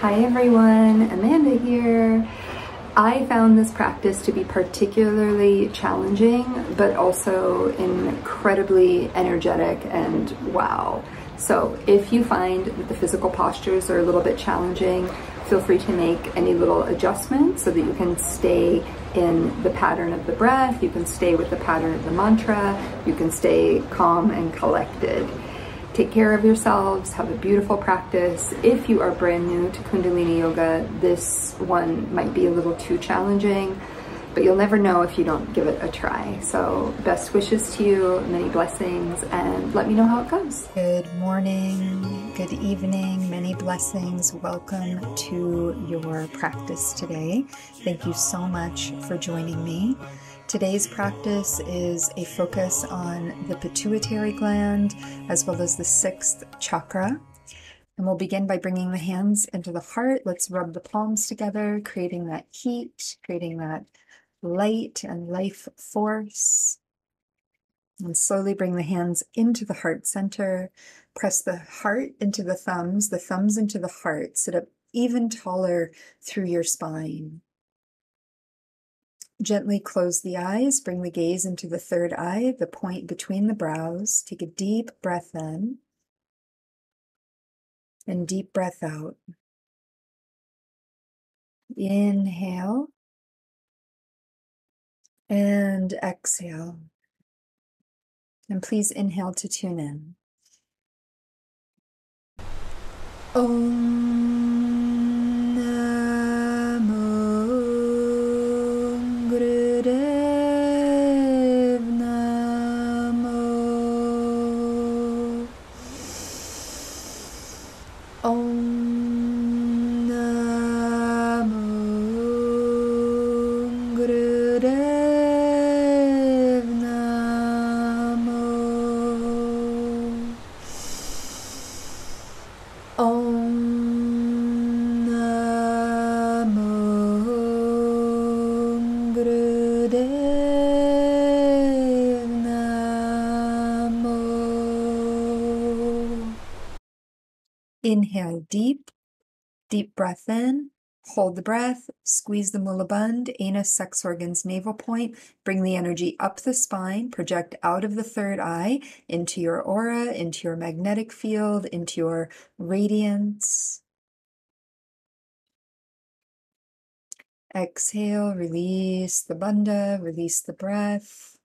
Hi everyone, Amanda here. I found this practice to be particularly challenging, but also incredibly energetic and wow. So if you find that the physical postures are a little bit challenging, feel free to make any little adjustments so that you can stay in the pattern of the breath, you can stay with the pattern of the mantra, you can stay calm and collected. Take care of yourselves, have a beautiful practice. If you are brand new to Kundalini Yoga, this one might be a little too challenging, but you'll never know if you don't give it a try. So best wishes to you, many blessings, and let me know how it goes. Good morning, good evening, many blessings. Welcome to your practice today. Thank you so much for joining me. Today's practice is a focus on the pituitary gland as well as the 6th chakra. And we'll begin by bringing the hands into the heart. Let's rub the palms together, creating that heat, creating that light and life force. And slowly bring the hands into the heart center. Press the heart into the thumbs into the heart. Sit up even taller through your spine. Gently close the eyes, bring the gaze into the third eye, the point between the brows. Take a deep breath in and deep breath out. Inhale and exhale. And please inhale to tune in. Om Inhale deep breath in, hold the breath, squeeze the mulaband, anus, sex organs, navel point, bring the energy up the spine, project out of the third eye, into your aura, into your magnetic field, into your radiance. Exhale, release the bandha, release the breath.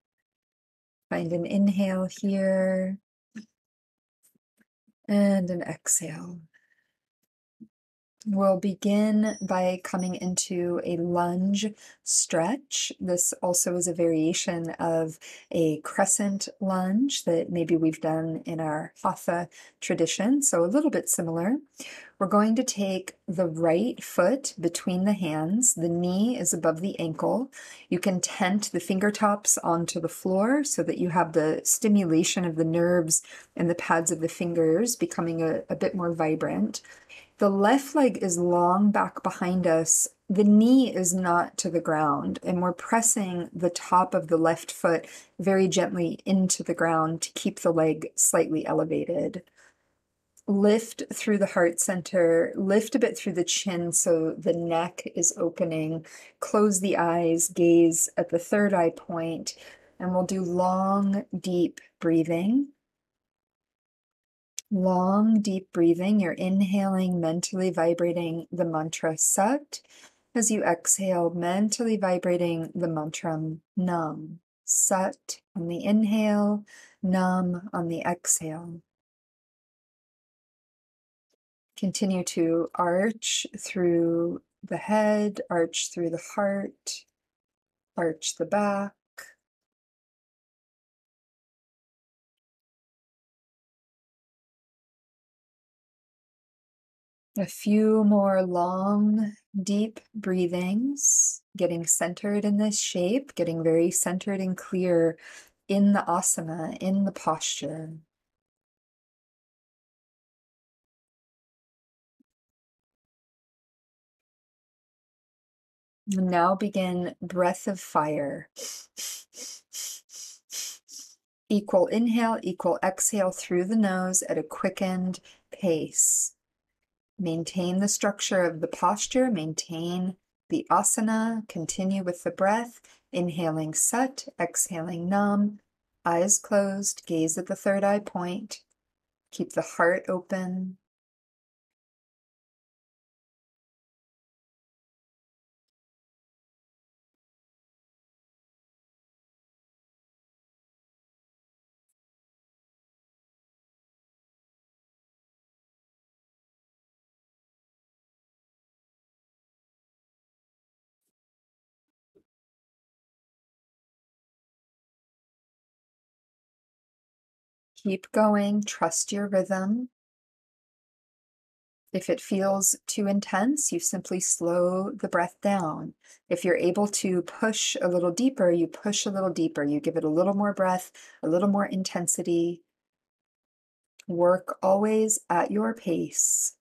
Find an inhale here and an exhale. We'll begin by coming into a lunge stretch. This also is a variation of a crescent lunge that maybe we've done in our Hatha tradition, so a little bit similar. We're going to take the right foot between the hands. The knee is above the ankle. You can tent the fingertips onto the floor so that you have the stimulation of the nerves and the pads of the fingers becoming a bit more vibrant. The left leg is long back behind us. The knee is not to the ground, and we're pressing the top of the left foot very gently into the ground to keep the leg slightly elevated. Lift through the heart center, lift a bit through the chin so the neck is opening. Close the eyes, gaze at the third eye point, and we'll do long, deep breathing. Long, deep breathing. You're inhaling, mentally vibrating the mantra Sat. As you exhale, mentally vibrating the mantra Nam. Sat on the inhale, Nam on the exhale. Continue to arch through the head, arch through the heart, arch the back. A few more long, deep breathings, getting centered in this shape, getting very centered and clear in the asana, in the posture. Now begin breath of fire. Equal inhale, equal exhale through the nose at a quickened pace. Maintain the structure of the posture, maintain the asana, continue with the breath, inhaling Sat, exhaling Nam, eyes closed, gaze at the third eye point, keep the heart open. Keep going, trust your rhythm. If it feels too intense, you simply slow the breath down. If you're able to push a little deeper, you push a little deeper. You give it a little more breath, a little more intensity. Work always at your pace.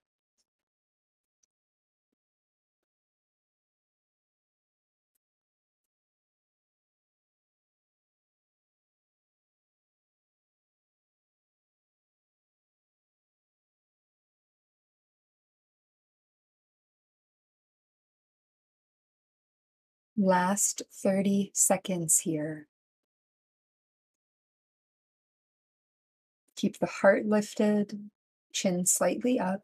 Last 30 seconds here. Keep the heart lifted, chin slightly up.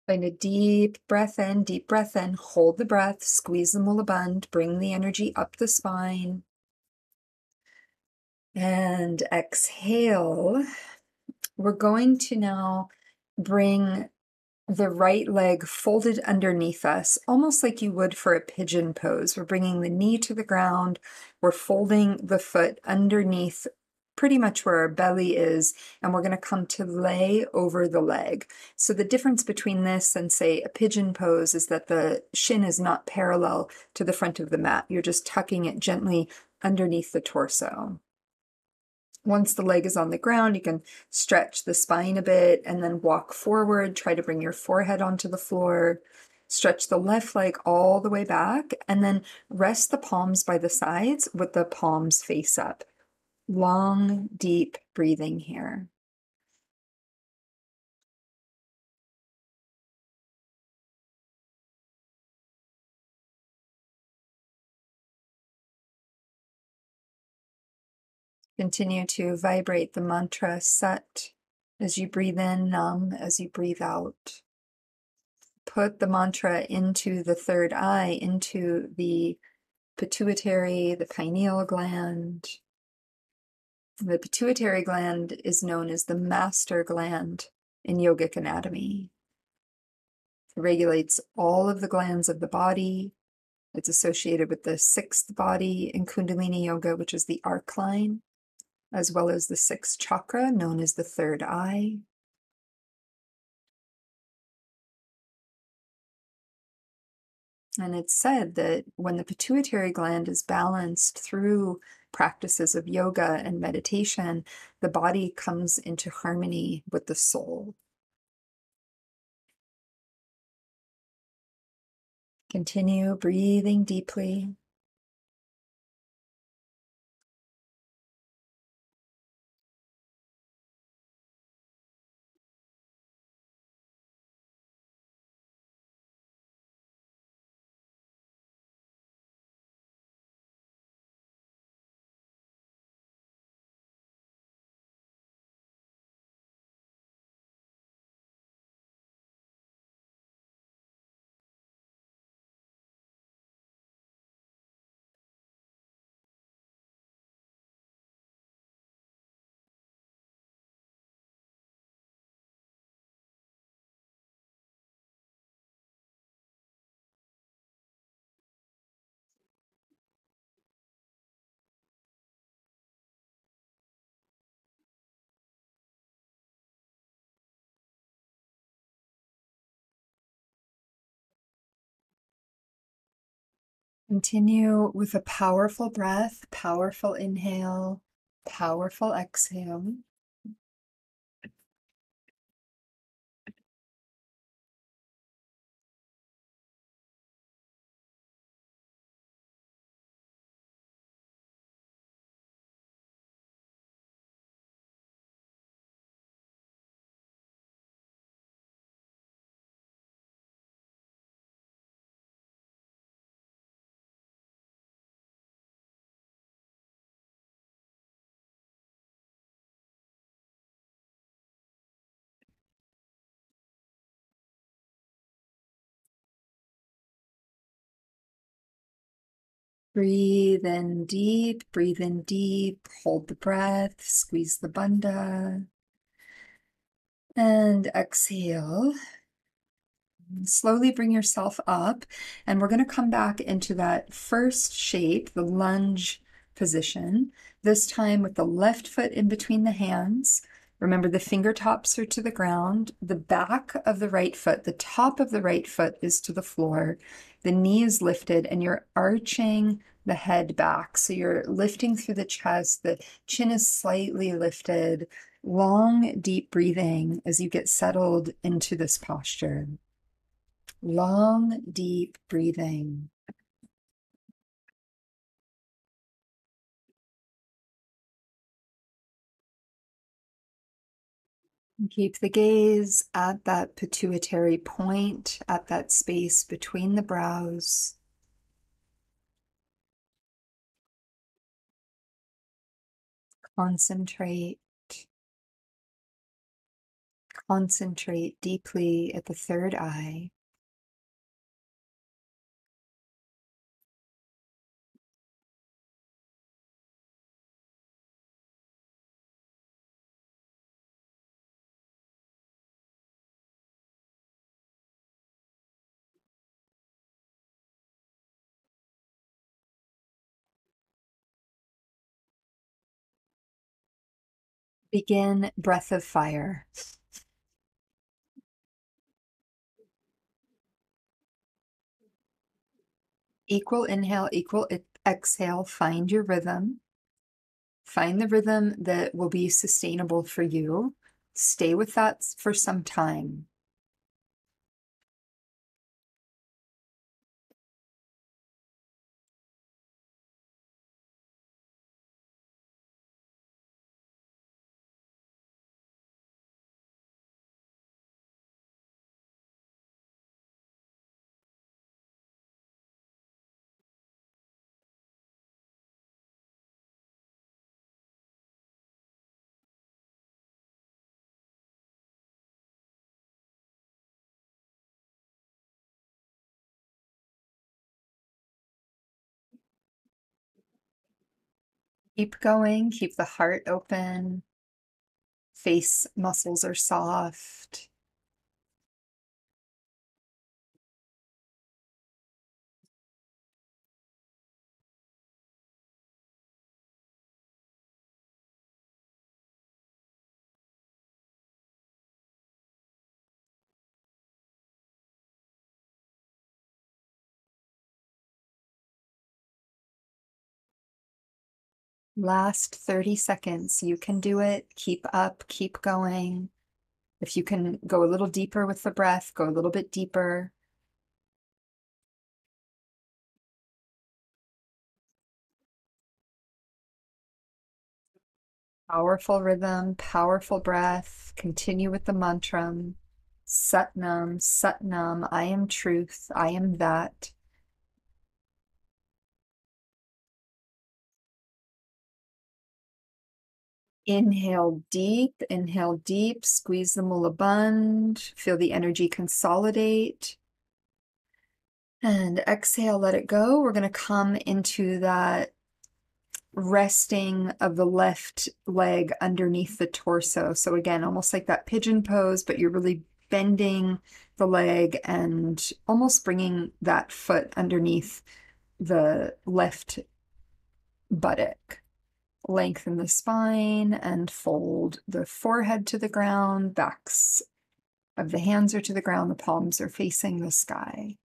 Find a deep breath in, hold the breath, squeeze the mulaband, bring the energy up the spine. And exhale. We're going to now bring the right leg folded underneath us, almost like you would for a pigeon pose. We're bringing the knee to the ground. We're folding the foot underneath pretty much where our belly is, and we're going to come to lay over the leg. So the difference between this and, say, a pigeon pose is that the shin is not parallel to the front of the mat. You're just tucking it gently underneath the torso. Once the leg is on the ground, you can stretch the spine a bit and then walk forward. Try to bring your forehead onto the floor. Stretch the left leg all the way back and then rest the palms by the sides with the palms face up. Long, deep breathing here. Continue to vibrate the mantra Sat as you breathe in, Nam as you breathe out. Put the mantra into the third eye, into the pituitary, the pineal gland. The pituitary gland is known as the master gland in yogic anatomy. It regulates all of the glands of the body. It's associated with the sixth body in Kundalini yoga, which is the Arcline, as well as the 6th Chakra, known as the third eye. And it's said that when the pituitary gland is balanced through practices of yoga and meditation, the body comes into harmony with the soul. Continue breathing deeply. Continue with a powerful breath, powerful inhale, Powerful exhale. Breathe in deep, hold the breath, squeeze the bandha, and exhale. Slowly bring yourself up, and we're going to come back into that first shape, the lunge position, this time with the left foot in between the hands. Remember, the fingertips are to the ground, the back of the right foot, the top of the right foot is to the floor, the knee is lifted, and you're arching the head back. So you're lifting through the chest, the chin is slightly lifted. Long, deep breathing as you get settled into this posture. Long, deep breathing. Keep the gaze at that pituitary point, at that space between the brows. Concentrate. Concentrate deeply at the third eye. Begin breath of fire. Equal inhale, equal exhale. Find your rhythm. Find the rhythm that will be sustainable for you. Stay with that for some time. Keep going, keep the heart open. Face muscles are soft. Last 30 seconds. You can do it. Keep up, keep going. If you can go a little deeper with the breath, go a little bit deeper. Powerful rhythm, powerful breath. Continue with the mantra. Satnam, Satnam, I am truth, I am that. Inhale deep, squeeze the mulaband, feel the energy consolidate. And exhale, let it go. We're going to come into that resting of the left leg underneath the torso. So again, almost like that pigeon pose, but you're really bending the leg and almost bringing that foot underneath the left buttock. Lengthen the spine and fold the forehead to the ground. Backs of the hands are to the ground. The palms are facing the sky.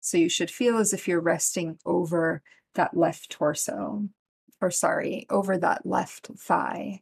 So you should feel as if you're resting over that left torso. or sorry, over that left thigh.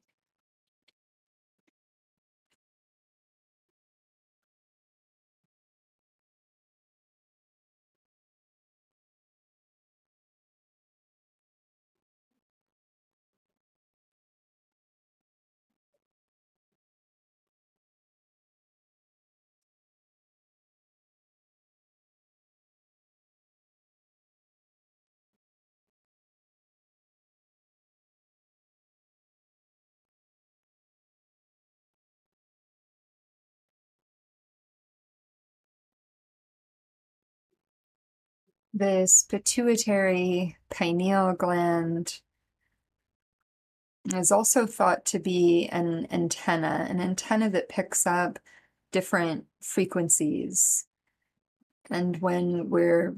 This pituitary pineal gland is also thought to be an antenna that picks up different frequencies. And when we're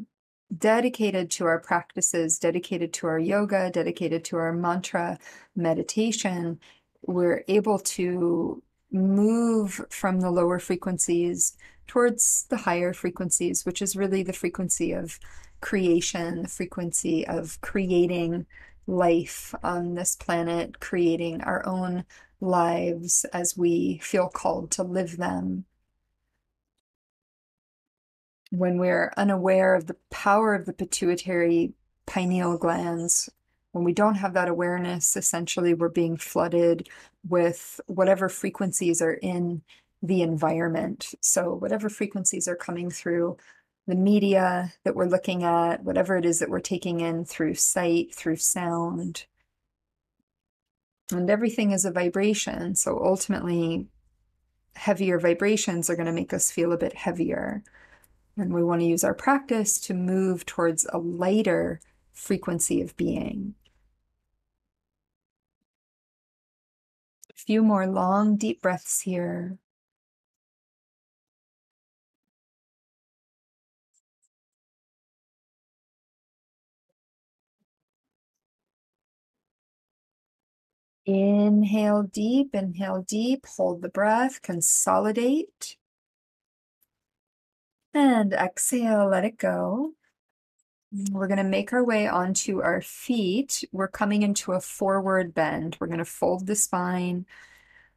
dedicated to our practices, dedicated to our yoga, dedicated to our mantra meditation, we're able to move from the lower frequencies towards the higher frequencies, which is really the frequency of creation, the frequency of creating life on this planet, creating our own lives as we feel called to live them. When we're unaware of the power of the pituitary pineal glands, when we don't have that awareness, essentially we're being flooded with whatever frequencies are in the environment. So whatever frequencies are coming through the media that we're looking at, whatever it is that we're taking in through sight, through sound, and everything is a vibration. So ultimately, heavier vibrations are going to make us feel a bit heavier. And we want to use our practice to move towards a lighter frequency of being. A few more long, deep breaths here. Inhale deep, hold the breath, consolidate. And exhale, let it go. We're going to make our way onto our feet. We're coming into a forward bend. We're going to fold the spine.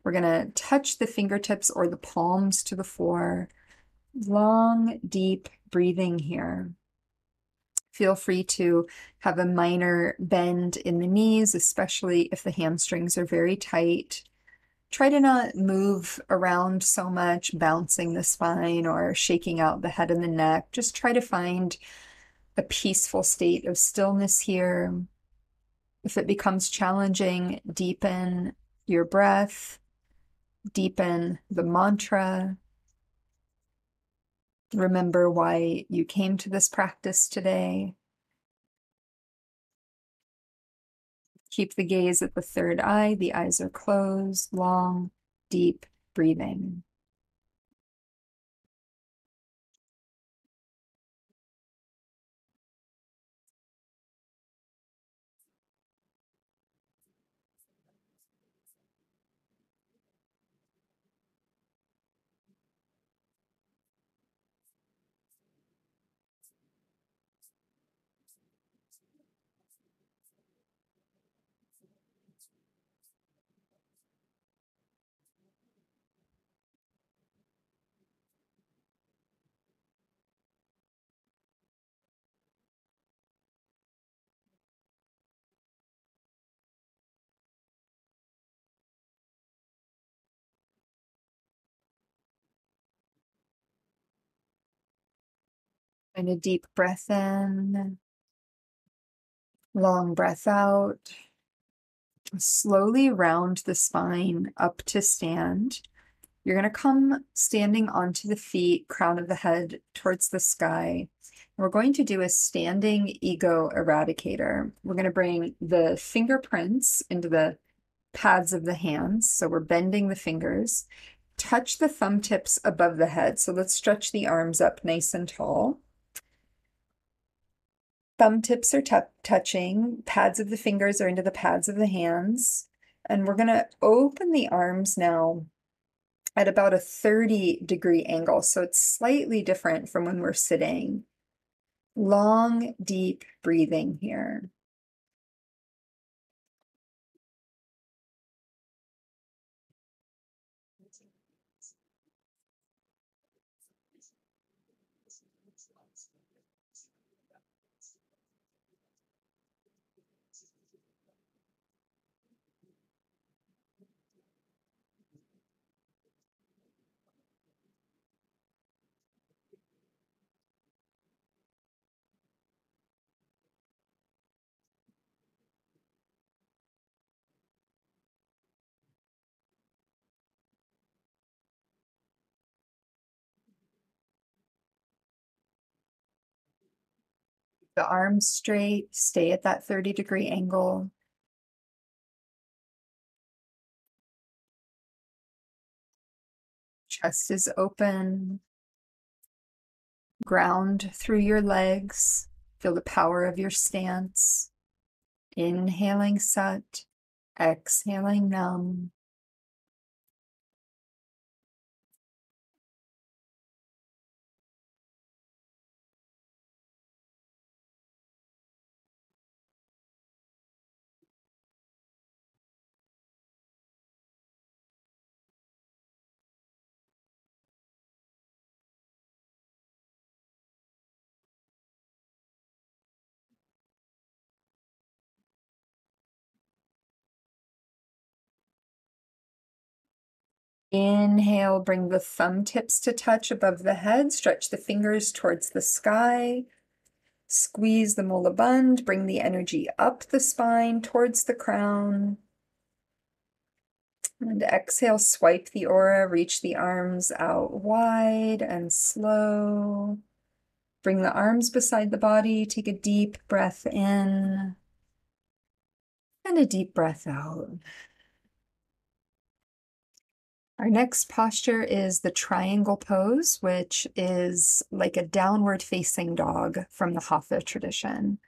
We're going to touch the fingertips or the palms to the floor. Long, deep breathing here. Feel free to have a minor bend in the knees, especially if the hamstrings are very tight. Try to not move around so much, bouncing the spine or shaking out the head and the neck. Just try to find a peaceful state of stillness here. If it becomes challenging, deepen your breath, deepen the mantra. Remember why you came to this practice today. Keep the gaze at the third eye. The eyes are closed. Long, deep breathing. And a deep breath in, long breath out. Slowly round the spine up to stand. You're going to come standing onto the feet, crown of the head towards the sky. We're going to do a standing ego eradicator. We're going to bring the fingerprints into the pads of the hands. So we're bending the fingers. Touch the thumb tips above the head. So let's stretch the arms up nice and tall. Thumb tips are touching. Pads of the fingers are into the pads of the hands. And we're going to open the arms now at about a 30-degree angle. So it's slightly different from when we're sitting. Long, deep breathing here. The arms straight, stay at that 30-degree angle. Chest is open. Ground through your legs. Feel the power of your stance. Inhaling Sat, exhaling Nam. Inhale, bring the thumb tips to touch above the head. Stretch the fingers towards the sky. Squeeze the mulaband. Bring the energy up the spine towards the crown. And exhale, swipe the aura. Reach the arms out wide and slow. Bring the arms beside the body. Take a deep breath in and a deep breath out. Our next posture is the triangle pose, which is like a downward facing dog from the Hatha tradition.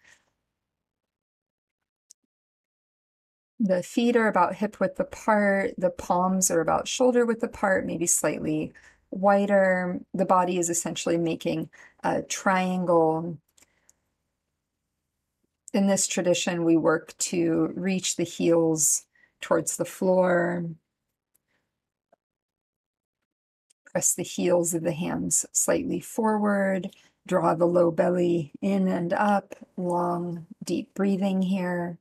The feet are about hip width apart. The palms are about shoulder width apart, maybe slightly wider. The body is essentially making a triangle. In this tradition, we work to reach the heels towards the floor. Press the heels of the hands slightly forward. Draw the low belly in and up. Long, deep breathing here.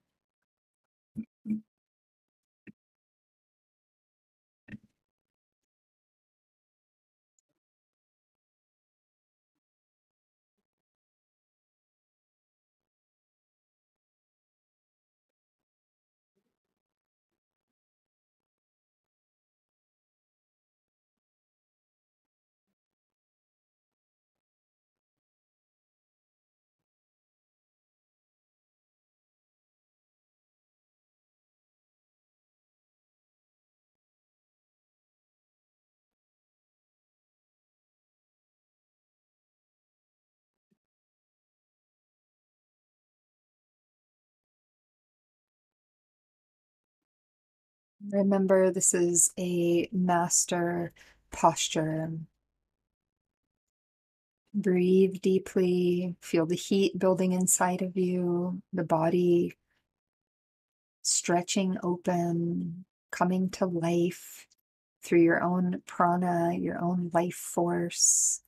Remember, this is a master posture. Breathe deeply, feel the heat building inside of you, the body stretching open, coming to life through your own prana, your own life force.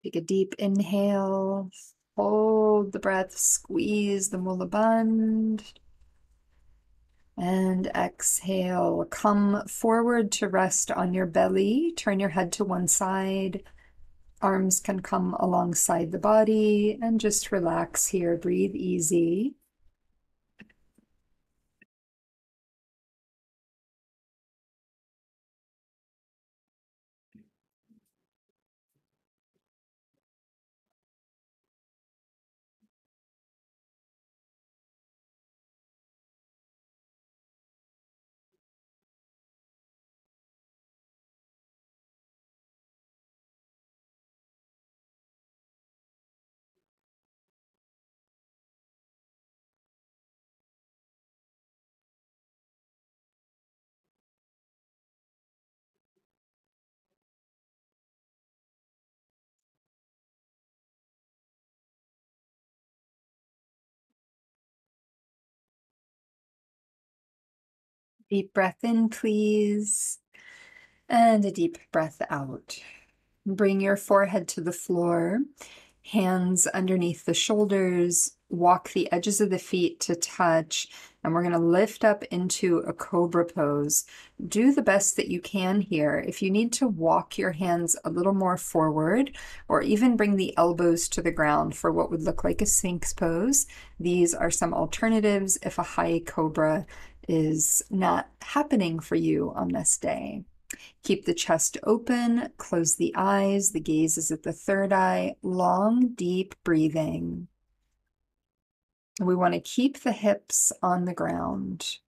Take a deep inhale, hold the breath, squeeze the mulaband. And exhale, come forward to rest on your belly. Turn your head to one side. Arms can come alongside the body and just relax here. Breathe easy. Deep breath in, please. And a deep breath out. Bring your forehead to the floor, hands underneath the shoulders, walk the edges of the feet to touch, and we're going to lift up into a cobra pose. Do the best that you can here. If you need to walk your hands a little more forward, or even bring the elbows to the ground for what would look like a Sphinx pose, these are some alternatives if a high cobra is not happening for you on this day. Keep the chest open, close the eyes, the gaze is at the third eye, long, deep breathing. We want to keep the hips on the ground.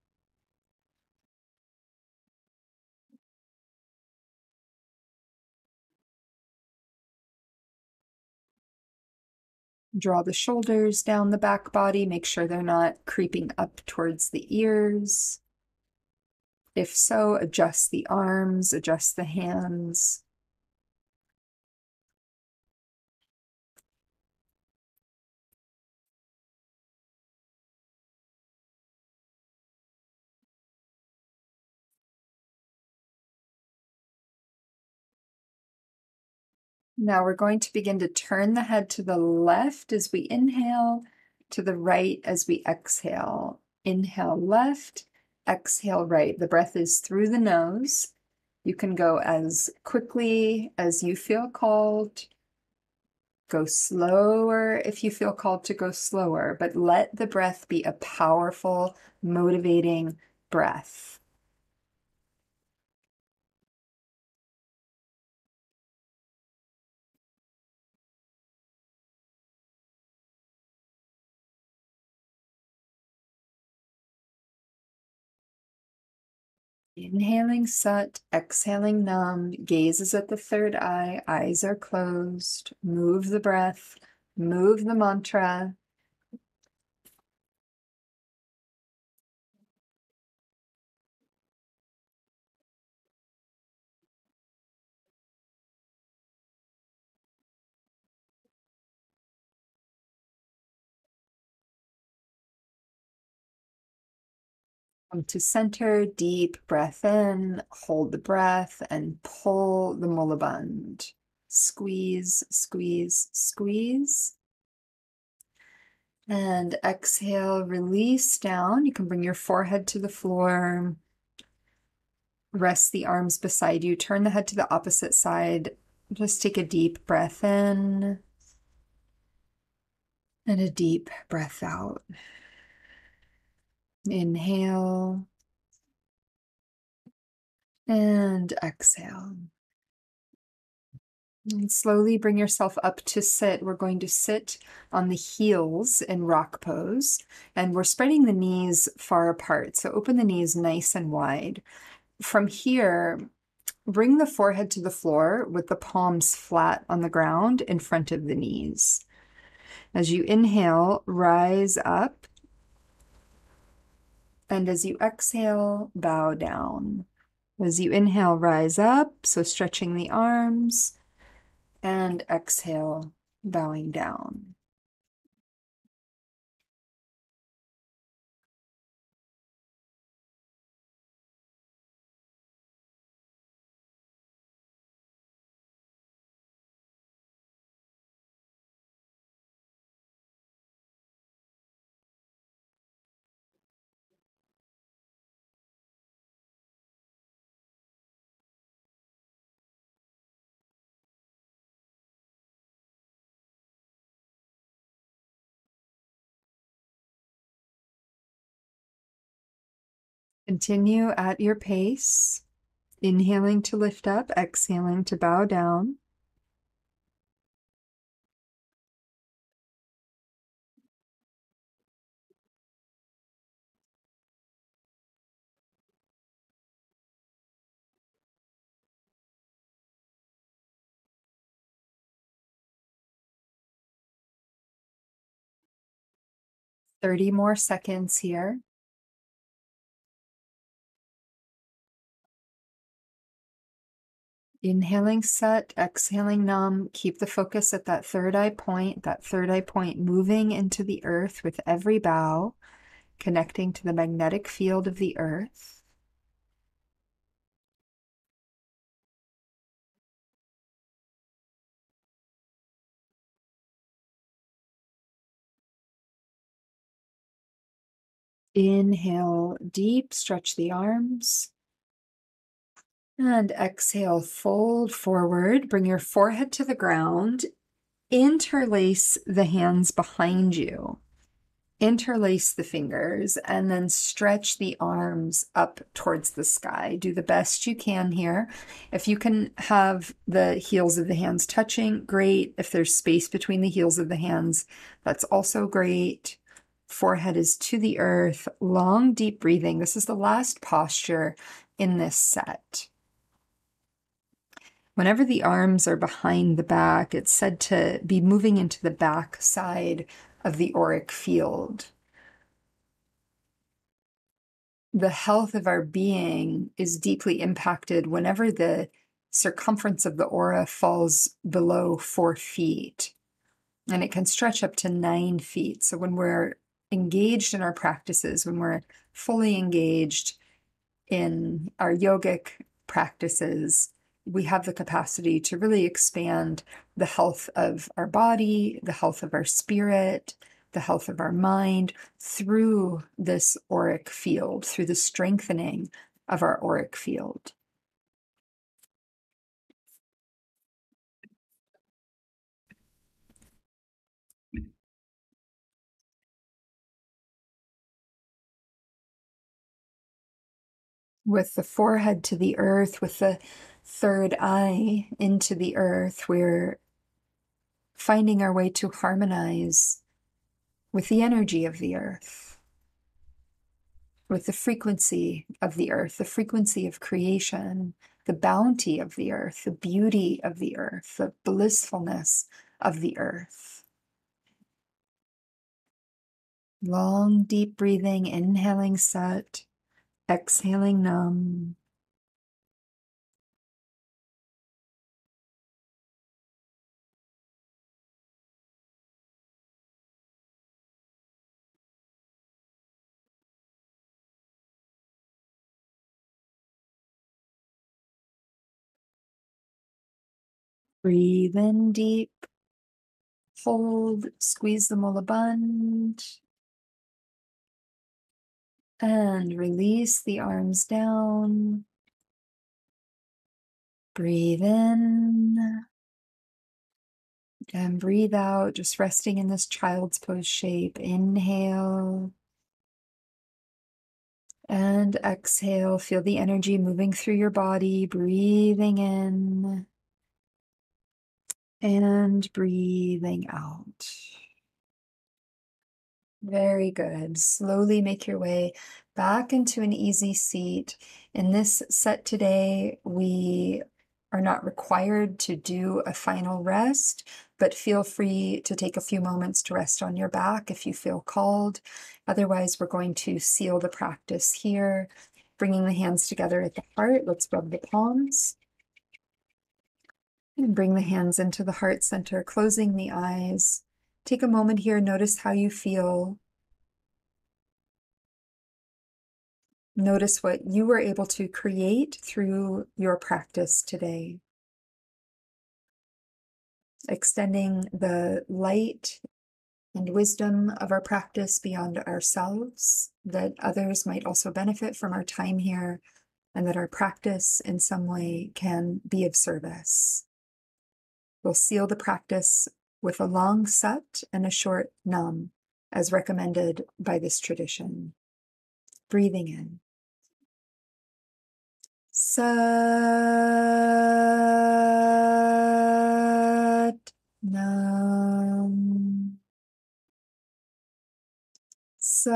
Draw the shoulders down the back body, make sure they're not creeping up towards the ears. If so, adjust the arms, adjust the hands. Now we're going to begin to turn the head to the left as we inhale, to the right as we exhale. Inhale left, exhale right. The breath is through the nose. You can go as quickly as you feel called. Go slower if you feel called to go slower, but let the breath be a powerful, motivating breath. Inhaling Sat, exhaling Nam, gaze is at the third eye, eyes are closed. Move the breath, move the mantra. Come to center, deep breath in, hold the breath, and pull the mulaband. Squeeze, squeeze, squeeze. And exhale, release down. You can bring your forehead to the floor. Rest the arms beside you. Turn the head to the opposite side. Just take a deep breath in and a deep breath out. Inhale and exhale. And slowly bring yourself up to sit. We're going to sit on the heels in rock pose, and we're spreading the knees far apart. So open the knees nice and wide. From here, bring the forehead to the floor with the palms flat on the ground in front of the knees. As you inhale, rise up. And as you exhale, bow down. As you inhale, rise up, so stretching the arms. And exhale, bowing down. Continue at your pace, inhaling to lift up, exhaling to bow down. Thirty more seconds here. Inhaling Sat, exhaling Nam. Keep the focus at that third eye point moving into the earth with every bow, connecting to the magnetic field of the earth. Inhale, deep, stretch the arms. And exhale, fold forward. Bring your forehead to the ground. Interlace the hands behind you. Interlace the fingers and then stretch the arms up towards the sky. Do the best you can here. If you can have the heels of the hands touching, great. If there's space between the heels of the hands, that's also great. Forehead is to the earth. Long, deep breathing. This is the last posture in this set. Whenever the arms are behind the back, it's said to be moving into the back side of the auric field. The health of our being is deeply impacted whenever the circumference of the aura falls below 4 feet, and it can stretch up to 9 feet. So when we're engaged in our practices, when we're fully engaged in our yogic practices, we have the capacity to really expand the health of our body, the health of our spirit, the health of our mind through this auric field, through the strengthening of our auric field. With the forehead to the earth, with the third eye into the earth, we're finding our way to harmonize with the energy of the earth, with the frequency of the earth, the frequency of creation, the bounty of the earth, the beauty of the earth, the blissfulness of the earth. Long, deep breathing, inhaling Sat, exhaling Nam. Breathe in deep, hold, squeeze the mulaband, and release the arms down. Breathe in and breathe out, just resting in this child's pose shape. Inhale and exhale. Feel the energy moving through your body, breathing in and breathing out. Very good. Slowly make your way back into an easy seat. In this set today, we are not required to do a final rest, but feel free to take a few moments to rest on your back if you feel called. Otherwise, we're going to seal the practice here, bringing the hands together at the heart. Let's rub the palms. And bring the hands into the heart center, closing the eyes. Take a moment here, notice how you feel. Notice what you were able to create through your practice today. Extending the light and wisdom of our practice beyond ourselves, that others might also benefit from our time here, and that our practice in some way can be of service. We'll seal the practice with a long Sat and a short Nam, as recommended by this tradition. Breathing in. Sat Nam. Sat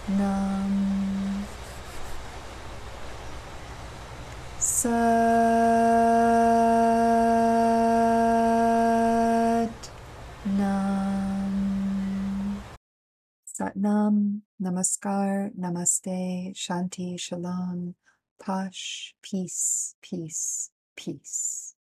Nam. Sat Nam. Sat Nam, Namaskar, Namaste, Shanti, Shalom, Pash, peace, peace, peace.